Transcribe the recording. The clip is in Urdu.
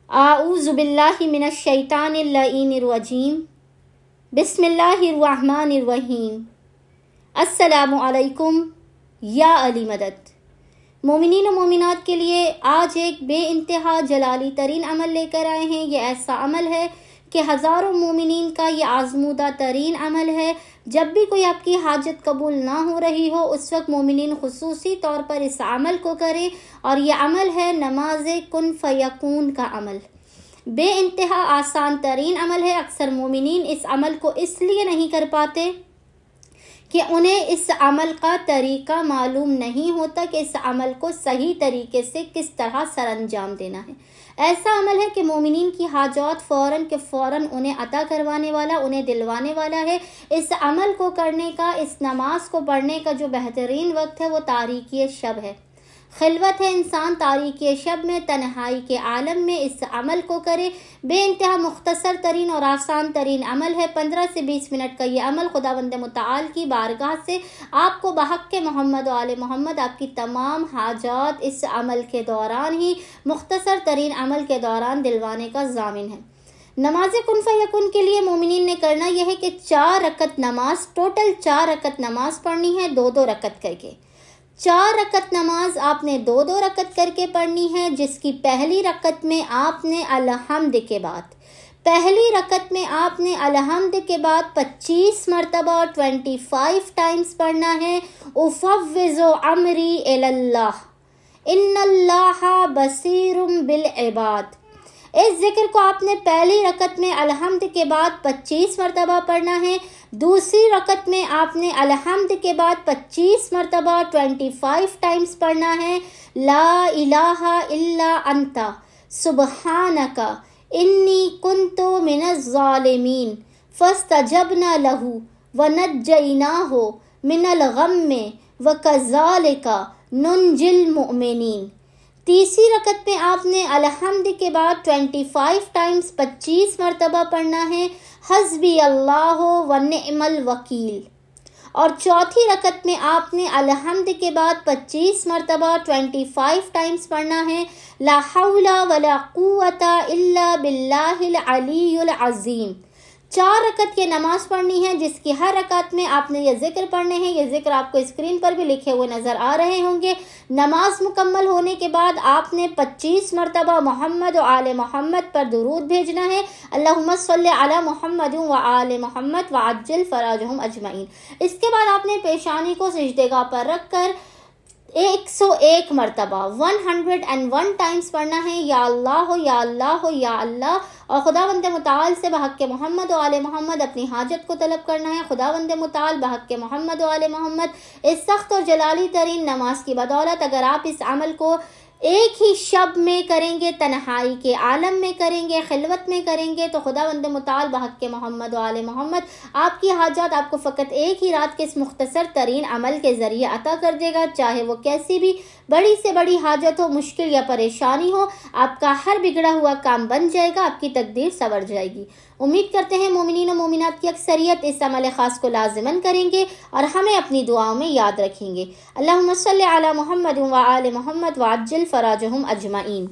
اعوذ باللہ من الشیطان اللعین الرجیم بسم اللہ الرحمن الرحیم۔ السلام علیکم یا علی مدد۔ مومنین و مومنات کے لیے آج ایک بے انتہا جلالی ترین عمل لے کر آئے ہیں۔ یہ ایسا عمل ہے کہ ہزاروں مومنین کا یہ آزمودہ ترین عمل ہے۔ جب بھی کوئی آپ کی حاجت قبول نہ ہو رہی ہو اس وقت مومنین خصوصی طور پر اس عمل کو کریں، اور یہ عمل ہے نماز کن فیکون کا عمل۔ بے انتہا آسان ترین عمل ہے۔ اکثر مومنین اس عمل کو اس لیے نہیں کر پاتے کہ انہیں اس عمل کا طریقہ معلوم نہیں ہوتا کہ اس عمل کو صحیح طریقے سے کس طرح سر انجام دینا ہے۔ ایسا عمل ہے کہ مومنین کی حاجات فوراً کے فوراً انہیں عطا کروانے والا، انہیں دلوانے والا ہے۔ اس عمل کو کرنے کا، اس نماز کو پڑھنے کا جو بہترین وقت ہے وہ تاریکی شب ہے۔ خلوت ہے انسان تاریکی شب میں، تنہائی کے عالم میں اس عمل کو کرے۔ بے انتہا مختصر ترین اور آسان ترین عمل ہے۔ 15 سے 20 منٹ کا یہ عمل خداوند متعال کی بارگاہ سے آپ کو بحق محمد و آل محمد آپ کی تمام حاجات اس عمل کے دوران ہی، مختصر ترین عمل کے دوران دلوانے کا ضامن ہے۔ نماز کن فیکون کے لیے مومنین نے کرنا یہ ہے کہ 4 رکعت نماز، ٹوٹل 4 رکعت نماز پڑھنی ہے، 2 رکعت کر کے۔ 4 رکعت نماز آپ نے 2 رکعت کر کے پڑھنی ہے، جس کی پہلی رکعت میں آپ نے الحمد کے بعد، پہلی رکعت میں آپ نے الحمد کے بعد 25 مرتبہ 25 ٹائمز پڑھنا ہے۔ افوض امری الی اللہ ان اللہ بصیر بالعباد۔ اس ذکر کو آپ نے پہلی رکعت میں الحمد کے بعد 25 مرتبہ پڑھنا ہے، دوسری رکعت میں آپ نے الحمد کے بعد 25 مرتبہ 25 ٹائمز پڑھنا ہے۔ لا الہ الا انت سبحانک انی کنت من الظالمین فاستجبنا لہ ونجیناہ من الغم وکذالک ننجی المؤمنین۔ تیسری رکعت میں آپ نے الحمد کے بعد 25 ٹائمز 25 مرتبہ پڑھنا ہے، حسبی اللہ ونعم الوکیل۔ اور چوتھی رکعت میں آپ نے الحمد کے بعد 25 مرتبہ 25 ٹائمز پڑھنا ہے، لا حول ولا قوت الا باللہ العلی العظیم۔ 4 رکعت کی نماز پڑھنی ہے، جس کی ہر رکعت میں آپ نے یہ ذکر پڑھنے ہیں۔ یہ ذکر آپ کو اسکرین پر بھی لکھے ہوئے نظر آ رہے ہوں گے۔ نماز مکمل ہونے کے بعد آپ نے 25 مرتبہ محمد و آل محمد پر درود بھیجنا ہے۔ اللہم صلی علی محمد و آل محمد وعجل فرجہم اجمعین۔ اس کے بعد آپ نے پیشانی کو سجدگاہ پر رکھ کر 101 مرتبہ 101 ٹائمز پڑھنا ہے، یا اللہ یا اللہ یا اللہ، اور خداوند متعال سے بحق محمد و آل محمد اپنی حاجت کو طلب کرنا ہے۔ خداوند متعال بحق محمد و آل محمد اس سخت اور جلالی ترین نماز کی بدولت اگر آپ اس عمل کو ایک ہی شب میں کریں گے، تنہائی کے عالم میں کریں گے، خلوت میں کریں گے، تو خداوند متعال بحق محمد و آل محمد آپ کی حاجات آپ کو فقط ایک ہی رات کے اس مختصر ترین عمل کے ذریعے عطا کر دے گا، چاہے وہ کیسی بھی بڑی سے بڑی حاجت ہو، مشکل یا پریشانی ہو۔ آپ کا ہر بگڑا ہوا کام بن جائے گا، آپ کی تقدیر سنور جائے گی۔ امید کرتے ہیں مومنین و مومنات کی اکثریت اس عمل خاص کو لازماً کریں گے اور ہمیں اپنی دعاؤں میں یاد رکھیں گے۔ اللہم صلی علی محمد و آل محمد وعجل فراجہم اجمعین۔